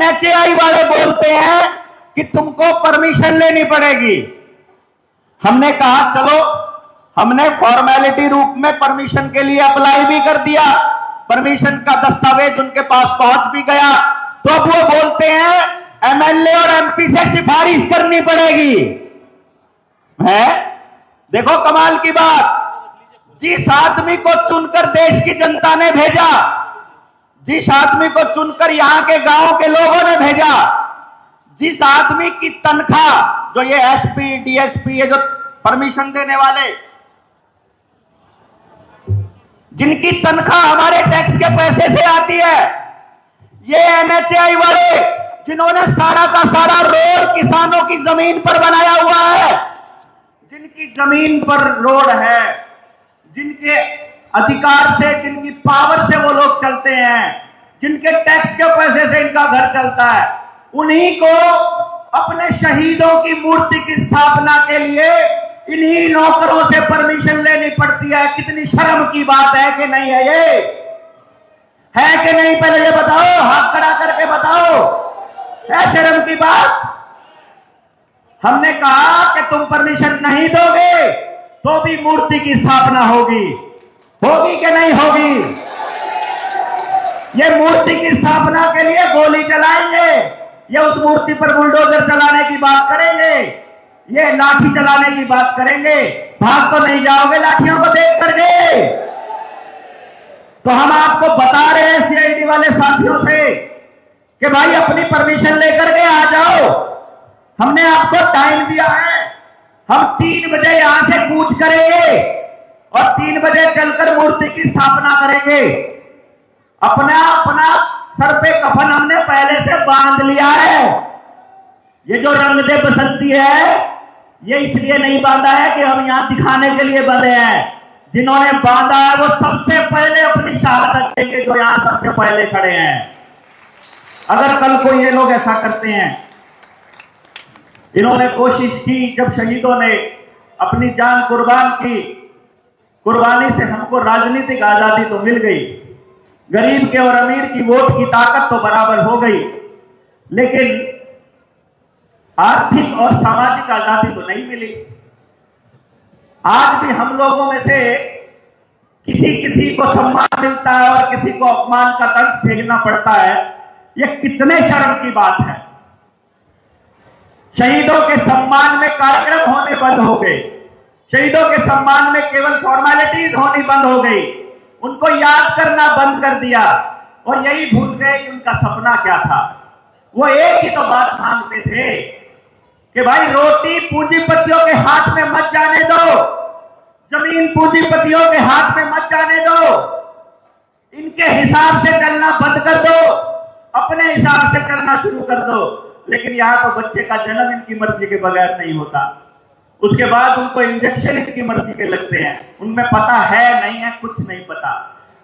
NHAI वाले बोलते हैं कि तुमको परमिशन लेनी पड़ेगी। हमने कहा चलो, हमने फॉर्मेलिटी रूप में परमिशन के लिए अप्लाई भी कर दिया, परमिशन का दस्तावेज उनके पास पहुंच भी गया। तो अब वो बोलते हैं एमएलए और एमपी से सिफारिश करनी पड़ेगी। है देखो कमाल की बात, जिस आदमी को चुनकर देश की जनता ने भेजा, जिस आदमी को चुनकर यहां के गांव के लोगों ने भेजा, जिस आदमी की तनख्वाह, जो ये एसपी डीएसपी, ये जो परमिशन देने वाले, जिनकी तनख्वाह हमारे टैक्स के पैसे से आती है, ये एनएचएआई वाले जिन्होंने सारा का सारा रोड किसानों की जमीन पर बनाया हुआ है, जिनकी जमीन पर रोड है, जिनके अधिकार से, जिनकी पावर से वो लोग चलते हैं, जिनके टैक्स के पैसे से इनका घर चलता है, उन्हीं को अपने शहीदों की मूर्ति की स्थापना के लिए इन्हीं नौकरों से परमिशन लेनी पड़ती है। कितनी शर्म की बात है कि नहीं है? ये है कि नहीं? पहले ये बताओ, हाथ खड़ा करके बताओ, है शर्म की बात? हमने कहा कि तुम परमिशन नहीं दोगे तो भी मूर्ति की स्थापना होगी, होगी कि नहीं होगी? ये मूर्ति की स्थापना के लिए गोली चलाएंगे, ये उस मूर्ति पर बुलडोजर चलाने की बात करेंगे, ये लाठी चलाने की बात करेंगे। भाग तो नहीं जाओगे लाठियों को देख करके? तो हम आपको बता रहे हैं सीआईडी वाले साथियों से कि भाई अपनी परमिशन लेकर के आ जाओ। हमने आपको टाइम दिया है, हम 3 बजे यहां से कूच करेंगे और 3 बजे चलकर मूर्ति की स्थापना करेंगे। अपना अपना सर पे कफन हमने पहले से बांध लिया है। ये जो रंग दे बसंती है, ये इसलिए नहीं बांधा है कि हम यहां दिखाने के लिए बंधे हैं। जिन्होंने बांधा है वो सबसे पहले अपनी शहादत देंगे, जो यहां सबसे पहले खड़े हैं। अगर कल को ये लोग ऐसा करते हैं, इन्होंने कोशिश की, जब शहीदों ने अपनी जान कुर्बान की, कुर्बानी से हमको राजनीतिक आजादी तो मिल गई, गरीब के और अमीर की वोट की ताकत तो बराबर हो गई, लेकिन आर्थिक और सामाजिक आजादी तो नहीं मिली। आज भी हम लोगों में से किसी किसी को सम्मान मिलता है और किसी को अपमान का दंड सेकना पड़ता है। यह कितने शर्म की बात है। शहीदों के सम्मान में कार्यक्रम होने बंद हो गए, शहीदों के सम्मान में केवल फॉर्मेलिटीज होनी बंद हो गई, उनको याद करना बंद कर दिया और यही भूल गए कि उनका सपना क्या था। वो एक ही तो बात मांगते थे कि भाई रोटी पूंजीपतियों के हाथ में मत जाने दो, जमीन पूंजीपतियों के हाथ में मत जाने दो, इनके हिसाब से चलना बंद कर दो, अपने हिसाब से चलना शुरू कर दो। लेकिन यहां तो बच्चे का जन्म इनकी मर्जी के बगैर नहीं होता, उसके बाद उनको इंजेक्शन इनकी मर्जी के लगते हैं, उनमें पता है नहीं है, कुछ नहीं पता,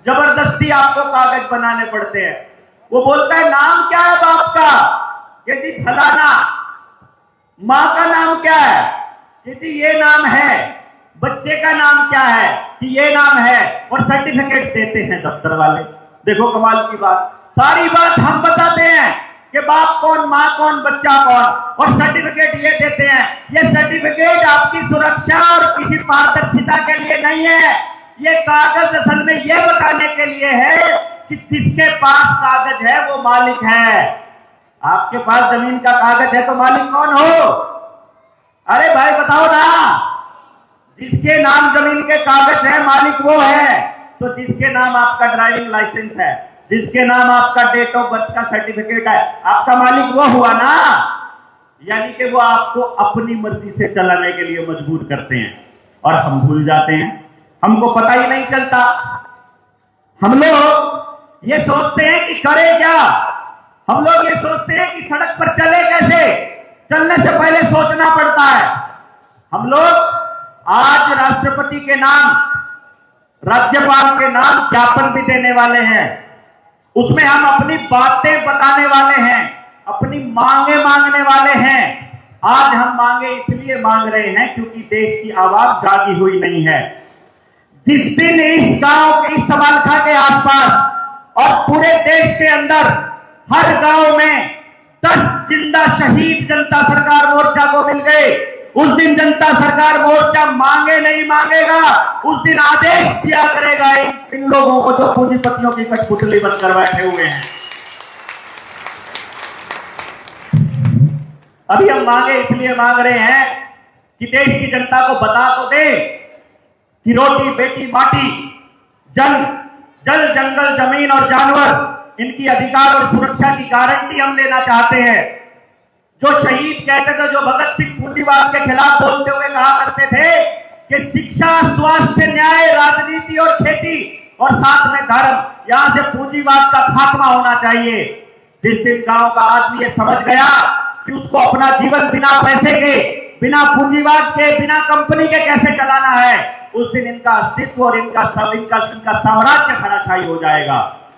जबरदस्ती आपको कागज बनाने पड़ते हैं। वो बोलता है नाम क्या है बाप का? ये जी फलाना। माँ का नाम क्या है? ये जी ये नाम है। बच्चे का नाम क्या है? कि ये नाम है, और सर्टिफिकेट देते हैं दफ्तर वाले। देखो कमाल की बात, सारी बात हम बताते हैं कि बाप कौन, माँ कौन, बच्चा कौन, और सर्टिफिकेट ये देते हैं। ये सर्टिफिकेट आपकी सुरक्षा और किसी पारदर्शिता के लिए नहीं है, ये कागज असल में ये बताने के लिए है कि जिसके पास कागज है वो मालिक है। आपके पास जमीन का कागज है तो मालिक कौन हो? अरे भाई बताओ ना, जिसके नाम जमीन के कागज है मालिक वो है। तो जिसके नाम आपका ड्राइविंग लाइसेंस है, जिसके नाम आपका डेट ऑफ बर्थ का सर्टिफिकेट है, आपका मालिक वो हुआ ना। यानी कि वो आपको अपनी मर्जी से चलाने के लिए मजबूर करते हैं और हम भूल जाते हैं, हमको पता ही नहीं चलता। हम लोग ये सोचते हैं कि करें क्या, हम लोग ये सोचते हैं कि सड़क पर चले कैसे, चलने से पहले सोचना पड़ता है। हम लोग आज राष्ट्रपति के नाम, राज्यपाल के नाम ज्ञापन भी देने वाले हैं, उसमें हम अपनी बातें बताने वाले हैं, अपनी मांगे मांगने वाले हैं। आज हम मांगे इसलिए मांग रहे हैं क्योंकि देश की आवाज जागी हुई नहीं है। जिस दिन इस गांव, इस समालखा के आसपास और पूरे देश के अंदर हर गांव में जिंदा शहीद जनता सरकार मोर्चा को मिल गए, उस दिन जनता सरकार मोर्चा मांगे नहीं मांगेगा, उस दिन आदेश दिया करेगा इन लोगों को जो पूंजीपतियों की कठपुतली बनकर बैठे हुए हैं। अभी हम मांगे इसलिए मांग रहे हैं कि देश की जनता को बता तो दे कि रोटी बेटी माटी, जल जंगल जमीन और जानवर, इनकी अधिकार और सुरक्षा की गारंटी हम लेना चाहते हैं। जो शहीद कहते थे, जो भगत सिंह पूंजीवाद के खिलाफ बोलते हुए कहा करते थे कि शिक्षा, स्वास्थ्य, न्याय, राजनीति और खेती और साथ में धर्म, यहां से पूंजीवाद का खात्मा होना चाहिए। जिस दिन गांव का आदमी ये समझ गया कि उसको अपना जीवन बिना पैसे के, बिना पूंजीवाद के, बिना कंपनी के कैसे चलाना है, उस दिन इनका अस्तित्व और इनका साम्राज्य धराशायी हो जाएगा।